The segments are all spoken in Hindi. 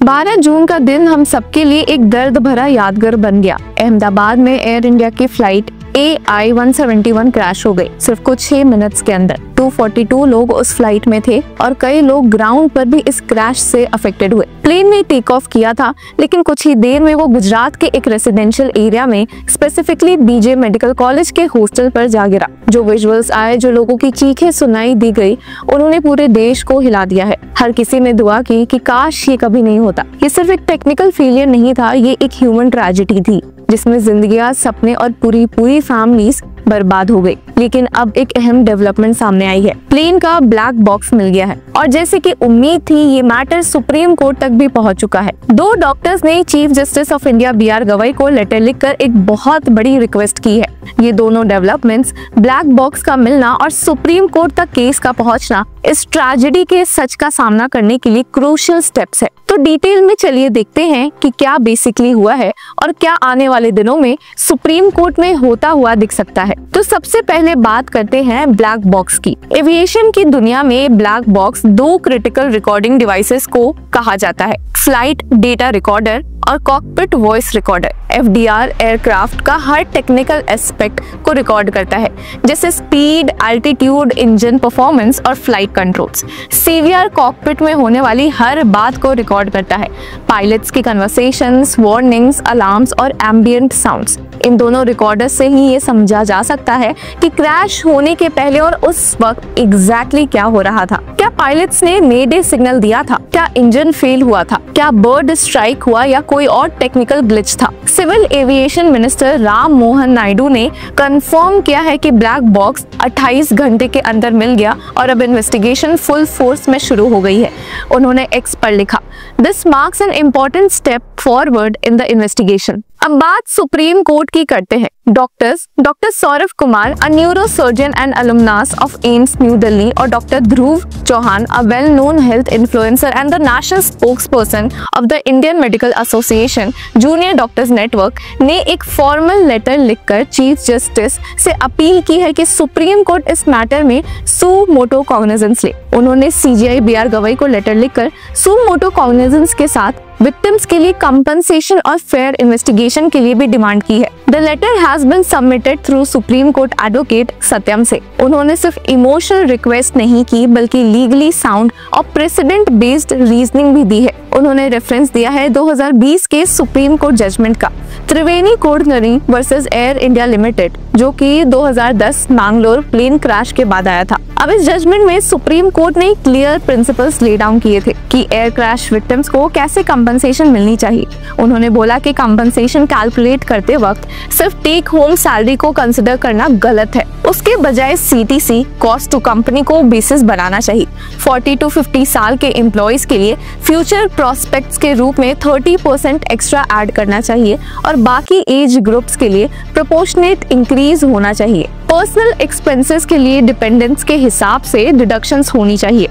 12 जून का दिन हम सबके लिए एक दर्द भरा यादगार बन गया। अहमदाबाद में एयर इंडिया की फ्लाइट AI-171 क्रैश हो गई सिर्फ कुछ 6 मिनट्स के अंदर। 242 लोग उस फ्लाइट में थे और कई लोग ग्राउंड पर भी इस क्रैश से अफेक्टेड हुए। प्लेन ने टेक ऑफ किया था, लेकिन कुछ ही देर में वो गुजरात के एक रेसिडेंशियल एरिया में, स्पेसिफिकली BJ मेडिकल कॉलेज के हॉस्टल पर जा गिरा। जो विजुअल्स आए, जो लोगों की चीखें सुनाई दी गई, उन्होंने पूरे देश को हिला दिया है। हर किसी ने दुआ की कि काश ये कभी नहीं होता। ये सिर्फ एक टेक्निकल फेलियर नहीं था, ये एक ह्यूमन ट्रेजेडी थी जिसमें जिंदगियां, सपने और पूरी फैमिलीज बर्बाद हो गई। लेकिन अब एक अहम डेवलपमेंट सामने आई है। प्लेन का ब्लैक बॉक्स मिल गया है और जैसे कि उम्मीद थी, ये मैटर सुप्रीम कोर्ट तक भी पहुंच चुका है। 2 डॉक्टर्स ने chief justice of India BR Gavai को लेटर लिखकर एक बहुत बड़ी रिक्वेस्ट की है। ये दोनों डेवलपमेंट्स, ब्लैक बॉक्स का मिलना और सुप्रीम कोर्ट तक केस का पहुंचना, इस ट्रेजेडी के सच का सामना करने के लिए क्रूशियल स्टेप्स है। तो डिटेल में चलिए देखते हैं कि क्या बेसिकली हुआ है और क्या आने वाले दिनों में सुप्रीम कोर्ट में होता हुआ दिख सकता है। तो सबसे पहले बात करते हैं ब्लैक बॉक्स की। एविएशन की दुनिया में black box 2 critical recording devices को कहा जाता है, फ्लाइट डेटा रिकॉर्डर और cockpit voice recorder. FDR aircraft का हर टेक्निकल एस्पेक्ट को रिकॉर्ड करता है, जैसे स्पीड, एल्टीट्यूड, इंजन परफॉर्मेंस और फ्लाइट कंट्रोल्स। CVR कॉकपिट में होने वाली हर बात को रिकॉर्ड करता है, पायलट्स की कन्वर्सेशंस, वार्निंग्स, अलार्म्स और एम्बिएंट साउंड्स। इन दोनों रिकॉर्डर्स से ही ये समझा जा सकता है कि क्रैश होने के पहले और उस वक्त एग्जैक्टली क्या हो रहा था। क्या पायलट्स ने मेडे सिग्नल दिया था? क्या इंजन फेल हुआ था? क्या बर्ड स्ट्राइक हुआ या कोई और टेक्निकल ग्लिच था? Civil aviation minister Ram Mohan Naidu ने कंफर्म किया है कि ब्लैक बॉक्स 28 घंटे के अंदर मिल गया और अब इन्वेस्टिगेशन फुल फोर्स में शुरू हो गई है। उन्होंने X पर लिखा, this marks an important step forward in the investigation. अब बात सुप्रीम कोर्ट की करते हैं। Doctor Saurabh Kumar, a neurosurgeon and alumnus of AIIMS New Delhi, और doctor Dhruv Chauhan, a well known health influencer and the national spokesperson of the Indian Medical Association Junior Doctors Network, ने एक फॉर्मल लेटर लिखकर चीफ जस्टिस से अपील की है कि सुप्रीम कोर्ट इस मैटर में सू मोटो कॉग्निजेंस ले। उन्होंने CJI BR गवई को लेटर लिखकर सू मोटो कॉग्निजेंस के साथ विक्टिम्स के लिए कंपनसेशन और फेयर इन्वेस्टिगेशन के लिए भी डिमांड की है। The letter has been submitted through Supreme Court advocate Satyam से। उन्होंने सिर्फ इमोशनल रिक्वेस्ट नहीं की, बल्कि लीगली साउंड और प्रेसिडेंट बेस्ड रीजनिंग भी दी है। उन्होंने रेफरेंस दिया है 2020 के सुप्रीम कोर्ट जजमेंट का, त्रिवेणी कोडनरी वर्सेस एयर इंडिया लिमिटेड, जो कि 2010 मैंगलोर प्लेन क्रैश के बाद आया था। अब इस जजमेंट में सुप्रीम कोर्ट ने क्लियर प्रिंसिपल्स ले डाउन किए थे कि एयर क्रैश विक्टिम्स को कैसे कंपनसेशन मिलनी चाहिए। उन्होंने बोला कि कंपनसेशन कैलकुलेट करते वक्त सिर्फ टेक होम सैलरी को कंसिडर करना गलत है, उसके बजाय CTC कॉस्ट टू कंपनी को बेसिस बनाना चाहिए। 40 to 50 साल के एम्प्लॉइज के लिए फ्यूचर प्रोस्पेक्ट्स के रूप में 30% एक्स्ट्रा ऐड करना चाहिए और बाकी एज ग्रुप्स के लिए प्रोपोर्शनेट इंक्रीज होना चाहिए। पर्सनल एक्सपेंसेस के लिए डिपेंडेंट्स के हिसाब से डिडक्शंस होनी चाहिए।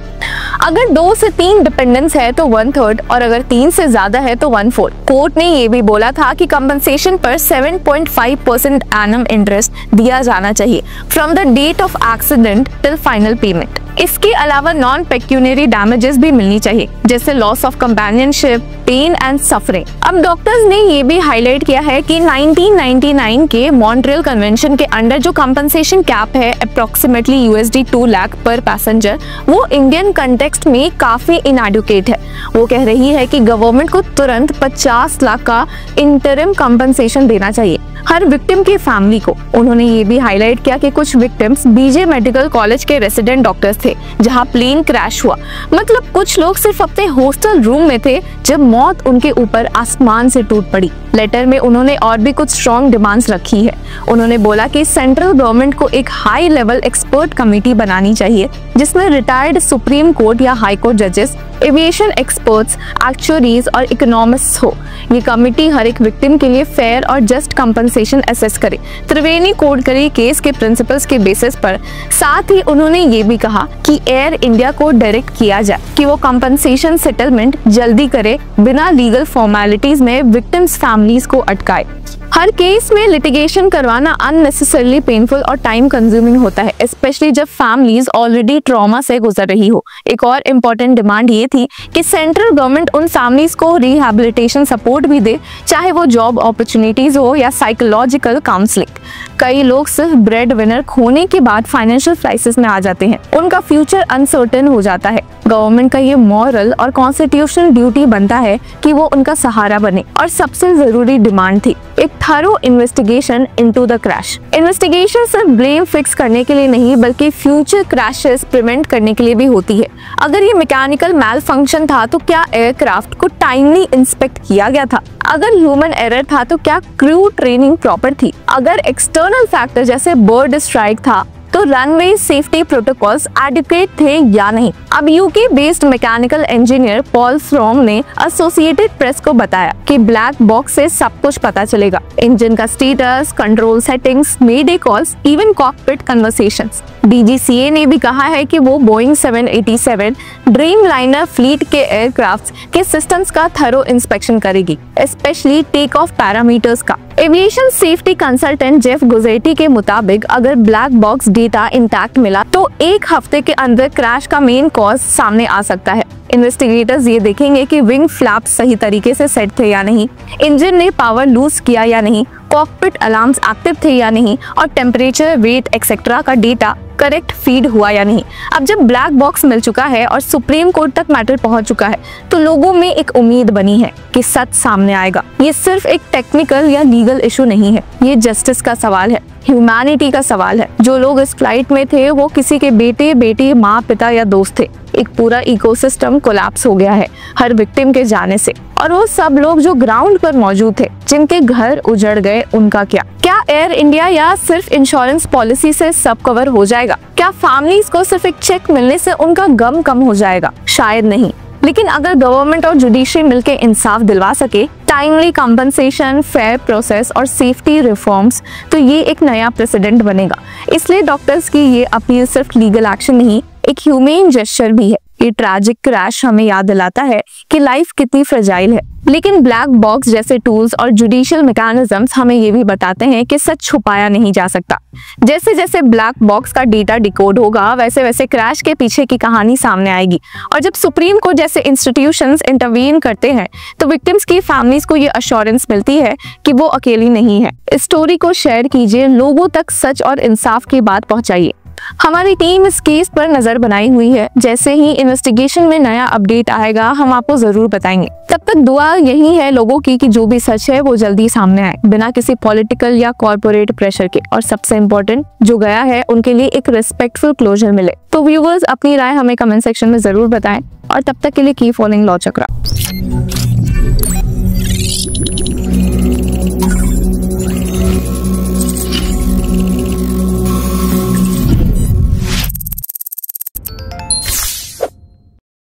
अगर 2 से 3 डिपेंडेंट्स है तो 1/3 और अगर 3 से ज्यादा है तो 1/4। कोर्ट ने ये भी बोला था कि कंपनसेशन पर 7.5% एनम इंटरेस्ट दिया जाना चाहिए from the date of accident till final payment. इसके अलावा नॉन पेक्यूनरी डैमेजेस भी मिलनी चाहिए, जैसे loss of companionship, pain and suffering. अब डॉक्टर्स ने ये भी हाईलाइट किया है कि 1999 के मॉन्ट्रियल कन्वेंशन के अंडर जो कंपनसेशन कैप है अप्रोक्सीमेटली $2 लाख पर पैसेंजर, वो इंडियन कंटेक्स्ट में काफी इनएडुकेट है। वो कह रही है कि गवर्नमेंट को तुरंत 50 लाख का इंटरिम कंपनसेशन देना चाहिए हर विक्टिम की फैमिली को। उन्होंने ये भी हाईलाइट किया कि कुछ विक्टिम्स BJ मेडिकल कॉलेज के रेसिडेंट डॉक्टर्स थे जहां प्लेन क्रैश हुआ, मतलब कुछ लोग सिर्फ अपने हॉस्टल रूम में थे जब मौत उनके ऊपर आसमान से टूट पड़ी। लेटर में उन्होंने और भी कुछ स्ट्रॉन्ग डिमांड्स रखी है। उन्होंने बोला कि सेंट्रल गवर्नमेंट को एक हाई लेवल एक्सपर्ट कमेटी बनानी चाहिए जिसमें रिटायर्ड सुप्रीम कोर्ट या हाई कोर्ट जजेस, एविएशन एक्सपर्ट्स, एक्चुअरीज और इकोनॉमिस्ट्स हो। ये कमेटी हर एक विक्टिम के लिए फेयर और जस्ट कंपनसेशन असेस करे, त्रिवेणी कोडकरी केस के प्रिंसिपल्स के बेसिस पर। साथ ही उन्होंने ये भी कहा कि एयर इंडिया को डायरेक्ट किया जाए कि वो कंपनसेशन सेटलमेंट जल्दी करे बिना लीगल फॉर्मेलिटीज में विक्टिम्स फैमिलीज को अटकाए। हर केस में लिटिगेशन करवाना अननेसेसरली पेनफुल और टाइम कंज्यूमिंग होता है, स्पेशली जब फैमिलीज ऑलरेडी ट्रॉमा से गुजर रही हो। एक और इम्पोर्टेंट डिमांड ये थी कि सेंट्रल गवर्नमेंट उन फैमिलीज को रिहैबिलिटेशन सपोर्ट भी दे, चाहे वो जॉब अपॉर्चुनिटीज हो या साइकोलॉजिकल काउंसलिंग। कई लोग सिर्फ ब्रेड विनर खोने के बाद फाइनेंशियल क्राइसिस में आ जाते हैं, उनका फ्यूचर अनसर्टेन हो जाता है। गवर्नमेंट का ये मॉरल और कॉन्स्टिट्यूशनल ड्यूटी बनता है कि वो उनका सहारा बने। और सबसे जरूरी डिमांड थी एक thorough investigation into the crash. Investigation सिर्फ ब्लेम फिक्स करने के लिए नहीं, बल्कि फ्यूचर क्रैशेस प्रिवेंट करने के लिए भी होती है। अगर ये मैकेनिकल मैल फंक्शन था तो क्या एयरक्राफ्ट को टाइमली इंस्पेक्ट किया गया था? अगर ह्यूमन एरर था तो क्या क्रू ट्रेनिंग प्रॉपर थी? अगर एक्सटर्नल फैक्टर जैसे बर्ड स्ट्राइक था तो रनवे सेफ्टी प्रोटोकॉल्स एडिक्वेट थे या नहीं? अब UK based mechanical engineer Paul from ने एसोसिएटेड प्रेस को बताया कि ब्लैक बॉक्स से सब कुछ पता चलेगा, इंजन का status, control settings, mayday calls, even cockpit conversations. DGCA ने भी कहा है कि वो बोइंग 787 ड्रीमलाइनर फ्लीट के एयरक्राफ्ट के सिस्टम्स का थरो इंस्पेक्शन करेगी, स्पेशली टेक ऑफ पैरामीटर्स का। Aviation safety consultant Jeff Guzzetti के मुताबिक अगर ब्लैक बॉक्स डेटा इंटैक्ट मिला तो एक हफ्ते के अंदर क्रैश का मेन कॉज सामने आ सकता है। इन्वेस्टिगेटर्स ये देखेंगे कि विंग फ्लैप्स सही तरीके से सेट थे या नहीं, इंजन ने पावर लूज किया या नहीं, कॉकपिट अलार्म्स एक्टिव थे या नहीं, और टेम्परेचर, वेट एक्सेट्रा का डेटा करेक्ट फीड हुआ या नहीं। अब जब ब्लैक बॉक्स मिल चुका है और सुप्रीम कोर्ट तक मैटर पहुंच चुका है तो लोगों में एक उम्मीद बनी है कि सच सामने आएगा। ये सिर्फ एक टेक्निकल या लीगल इशू नहीं है, ये जस्टिस का सवाल है, ह्यूमैनिटी का सवाल है। जो लोग इस फ्लाइट में थे वो किसी के बेटे, बेटी, माँ, पिता या दोस्त थे। एक पूरा इकोसिस्टम कोलैप्स हो गया है हर विक्टिम के जाने से। और वो सब लोग जो ग्राउंड पर मौजूद थे, जिनके घर उजड़ गए, उनका क्या? क्या एयर इंडिया या सिर्फ इंश्योरेंस पॉलिसी से सब कवर हो जाएगा? क्या फैमिलीज को सिर्फ एक चेक मिलने से उनका गम कम हो जाएगा? शायद नहीं। लेकिन अगर गवर्नमेंट और जुडिशरी मिलकर इंसाफ दिलवा सके, टाइमली कंपनसेशन, फेयर प्रोसेस और सेफ्टी रिफॉर्म्स, तो ये एक नया प्रेसिडेंट बनेगा। इसलिए डॉक्टर्स की ये अपील सिर्फ लीगल एक्शन नहीं, एक ह्यूमेन जेस्चर भी है। ये ट्रैजिक क्रैश हमें याद दिलाता है कि लाइफ कितनी फ्रेजाइल है, लेकिन ब्लैक बॉक्स जैसे टूल्स और जुडिशियल मैकेनिज्म्स हमें ये भी बताते हैं कि सच छुपाया नहीं जा सकता। जैसे जैसे ब्लैक बॉक्स का डेटा डिकोड होगा, वैसे वैसे क्रैश के पीछे की कहानी सामने आएगी। और जब सुप्रीम कोर्ट जैसे इंस्टीट्यूशंस इंटरवीन करते हैं तो विक्टिम्स की फैमिलीज को ये अश्योरेंस मिलती है कि वो अकेली नहीं है। इस स्टोरी को शेयर कीजिए, लोगों तक सच और इंसाफ की बात पहुंचाइए। हमारी टीम इस केस पर नजर बनाई हुई है, जैसे ही इन्वेस्टिगेशन में नया अपडेट आएगा हम आपको जरूर बताएंगे। तब तक दुआ यही है लोगों की कि जो भी सच है वो जल्दी सामने आए, बिना किसी पॉलिटिकल या कॉर्पोरेट प्रेशर के। और सबसे इम्पोर्टेंट, जो गया है उनके लिए एक रिस्पेक्टफुल क्लोजर मिले। तो व्यूअर्स, अपनी राय हमें कमेंट सेक्शन में जरूर बताएं और तब तक के लिए कीप फॉलोइंग लॉ चक्रा।